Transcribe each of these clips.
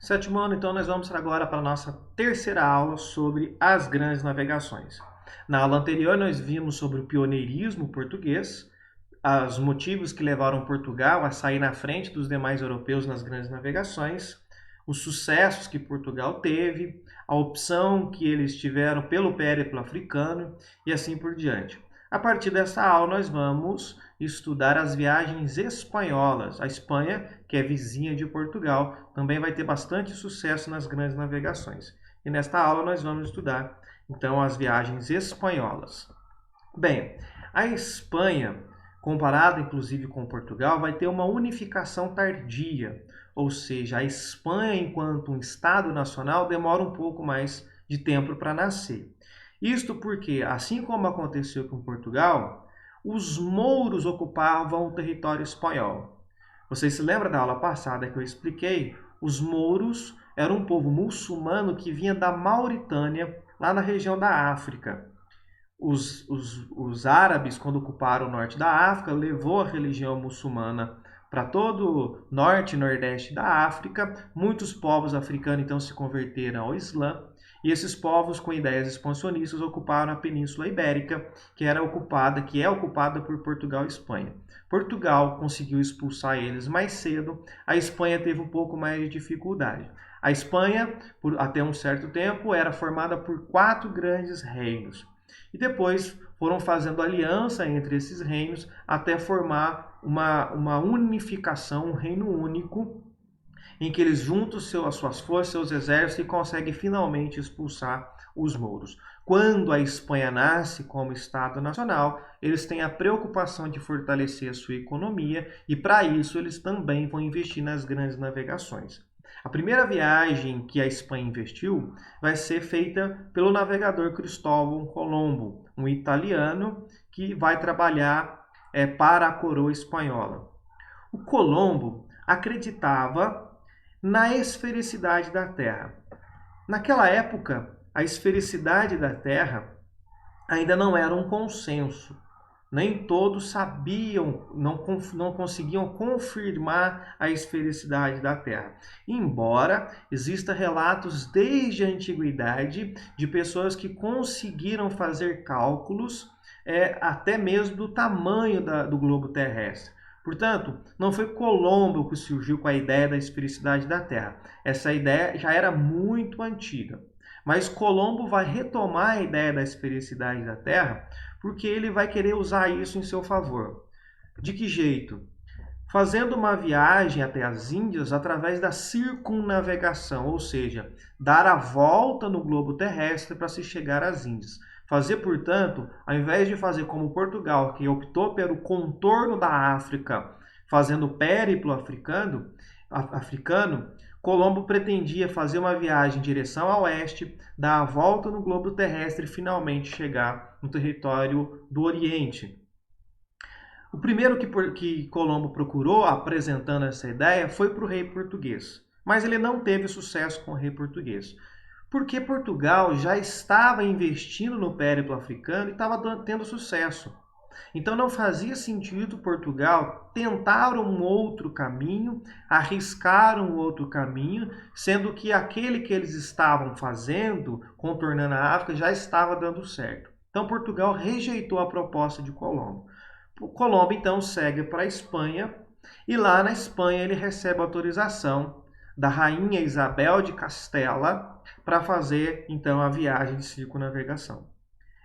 Sétimo ano, então nós vamos agora para a nossa terceira aula sobre as grandes navegações. Na aula anterior nós vimos sobre o pioneirismo português, os motivos que levaram Portugal a sair na frente dos demais europeus nas grandes navegações, os sucessos que Portugal teve, a opção que eles tiveram pelo périplo africano e assim por diante. A partir dessa aula nós vamos estudar as viagens espanholas. A Espanha, que é vizinha de Portugal, também vai ter bastante sucesso nas grandes navegações. E nesta aula nós vamos estudar então as viagens espanholas. Bem, a Espanha, comparada inclusive com Portugal, vai ter uma unificação tardia, ou seja, a Espanha, enquanto um Estado nacional, demora um pouco mais de tempo para nascer. Isto porque, assim como aconteceu com Portugal, os mouros ocupavam o território espanhol. Vocês se lembram da aula passada que eu expliquei? Os mouros eram um povo muçulmano que vinha da Mauritânia, lá na região da África. Os árabes, quando ocuparam o norte da África, levou a religião muçulmana para todo o norte e nordeste da África. Muitos povos africanos então se converteram ao Islã. E esses povos com ideias expansionistas ocuparam a Península Ibérica, que é ocupada por Portugal e Espanha. Portugal conseguiu expulsar eles mais cedo, a Espanha teve um pouco mais de dificuldade. A Espanha, até um certo tempo, era formada por 4 grandes reinos. E depois foram fazendo aliança entre esses reinos até formar uma unificação, um reino único, em que eles juntam as suas forças, seus exércitos e conseguem finalmente expulsar os mouros. Quando a Espanha nasce como Estado nacional, eles têm a preocupação de fortalecer a sua economia e para isso eles também vão investir nas grandes navegações. A primeira viagem que a Espanha investiu vai ser feita pelo navegador Cristóvão Colombo, um italiano que vai trabalhar para a coroa espanhola. O Colombo acreditava na esfericidade da Terra. Naquela época, a esfericidade da Terra ainda não era um consenso. Nem todos sabiam, não conseguiam confirmar a esfericidade da Terra. Embora existam relatos desde a antiguidade de pessoas que conseguiram fazer cálculos até mesmo do tamanho do globo terrestre. Portanto, não foi Colombo que surgiu com a ideia da esfericidade da Terra. Essa ideia já era muito antiga. Mas Colombo vai retomar a ideia da esfericidade da Terra porque ele vai querer usar isso em seu favor. De que jeito? Fazendo uma viagem até as Índias através da circunnavegação, ou seja, dar a volta no globo terrestre para se chegar às Índias. Fazer, portanto, ao invés de fazer como Portugal, que optou pelo contorno da África, fazendo o périplo africano, Colombo pretendia fazer uma viagem em direção a oeste, dar a volta no globo terrestre e finalmente chegar no território do Oriente. O primeiro que Colombo procurou, apresentando essa ideia, foi para o rei português. Mas ele não teve sucesso com o rei português. Porque Portugal já estava investindo no périplo africano e estava tendo sucesso. Então não fazia sentido Portugal tentar um outro caminho, arriscar um outro caminho, sendo que aquele que eles estavam fazendo, contornando a África, já estava dando certo. Então Portugal rejeitou a proposta de Colombo. Colombo então segue para a Espanha e lá na Espanha ele recebe autorização da rainha Isabel de Castela para fazer então a viagem de circunnavegação.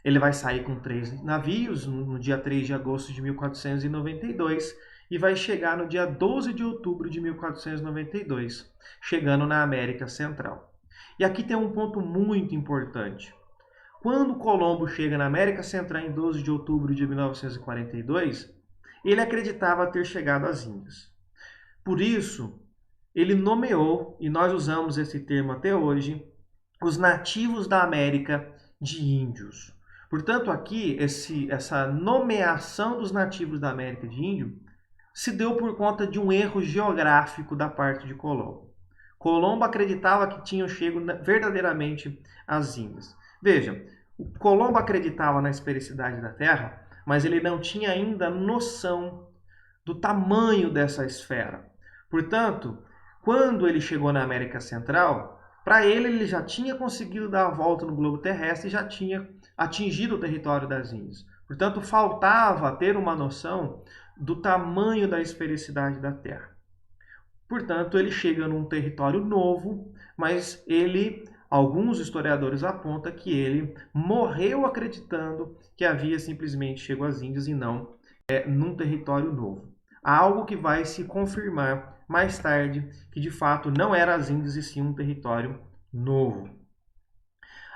Ele vai sair com 3 navios no dia 3 de agosto de 1492 e vai chegar no dia 12 de outubro de 1492, chegando na América Central. E aqui tem um ponto muito importante. Quando Colombo chega na América Central em 12 de outubro de 1942, ele acreditava ter chegado às Índias. Por isso, ele nomeou, e nós usamos esse termo até hoje, os nativos da América de índios. Portanto, aqui, essa nomeação dos nativos da América de Índio se deu por conta de um erro geográfico da parte de Colombo. Colombo acreditava que tinham chegado verdadeiramente às Índias. Veja, o Colombo acreditava na esfericidade da Terra, mas ele não tinha ainda noção do tamanho dessa esfera. Portanto, quando ele chegou na América Central, para ele já tinha conseguido dar a volta no globo terrestre e já tinha atingido o território das Índias. Portanto, faltava ter uma noção do tamanho da esfericidade da Terra. Portanto, ele chega num território novo, mas alguns historiadores apontam que ele morreu acreditando que havia simplesmente chegado às Índias e não num território novo. Algo que vai se confirmar mais tarde, que de fato não era as Índias e sim um território novo.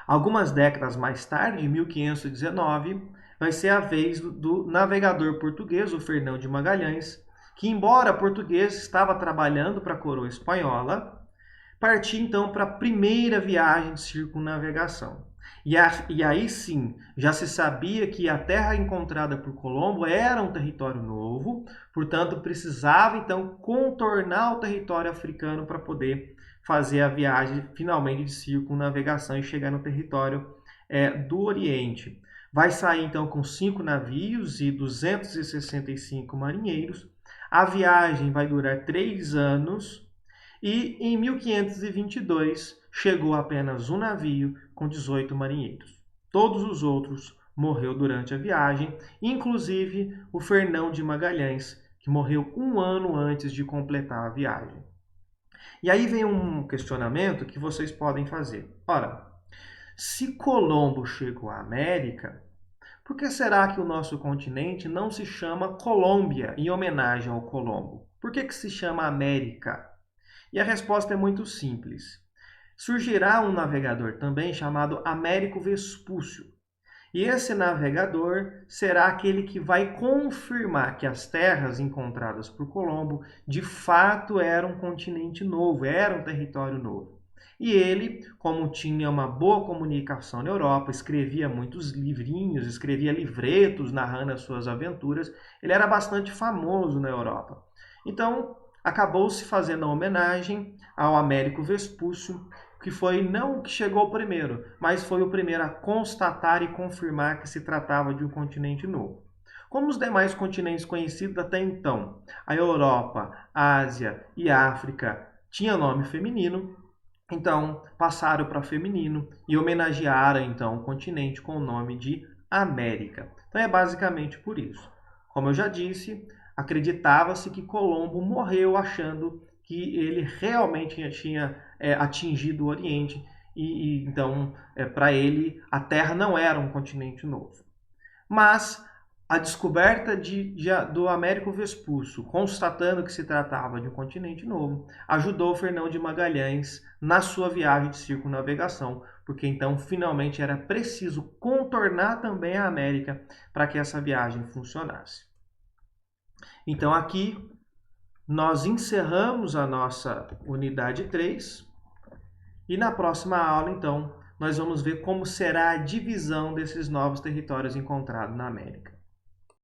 Algumas décadas mais tarde, em 1519, vai ser a vez do navegador português, o Fernão de Magalhães, que, embora português, estava trabalhando para a coroa espanhola, partiu então para a primeira viagem de circunnavegação. E aí sim, já se sabia que a terra encontrada por Colombo era um território novo, portanto precisava então contornar o território africano para poder fazer a viagem finalmente de circunnavegação e chegar no território do Oriente. Vai sair então com 5 navios e 265 marinheiros. A viagem vai durar 3 anos e em 1522 chegou apenas um navio com 18 marinheiros. Todos os outros morreram durante a viagem, inclusive o Fernão de Magalhães, que morreu um ano antes de completar a viagem. E aí vem um questionamento que vocês podem fazer. Ora, se Colombo chegou à América, por que será que o nosso continente não se chama Colômbia em homenagem ao Colombo? Por que se chama América? E a resposta é muito simples. Surgirá um navegador também chamado Américo Vespúcio. E esse navegador será aquele que vai confirmar que as terras encontradas por Colombo de fato eram um continente novo, era um território novo. E ele, como tinha uma boa comunicação na Europa, escrevia muitos livrinhos, escrevia livretos narrando as suas aventuras, ele era bastante famoso na Europa. Então, acabou se fazendo a homenagem ao Américo Vespúcio, que foi não o que chegou primeiro, mas foi o primeiro a constatar e confirmar que se tratava de um continente novo. Como os demais continentes conhecidos até então, a Europa, a Ásia e a África tinham nome feminino, então passaram para feminino e homenagearam então o continente com o nome de América. Então é basicamente por isso. Como eu já disse, acreditava-se que Colombo morreu achando que ele realmente tinha atingido o Oriente e então para ele a Terra não era um continente novo. Mas a descoberta do Américo Vespúcio, constatando que se tratava de um continente novo, ajudou Fernão de Magalhães na sua viagem de circunnavegação, porque então finalmente era preciso contornar também a América para que essa viagem funcionasse. Então aqui nós encerramos a nossa unidade 3 e na próxima aula então nós vamos ver como será a divisão desses novos territórios encontrados na América.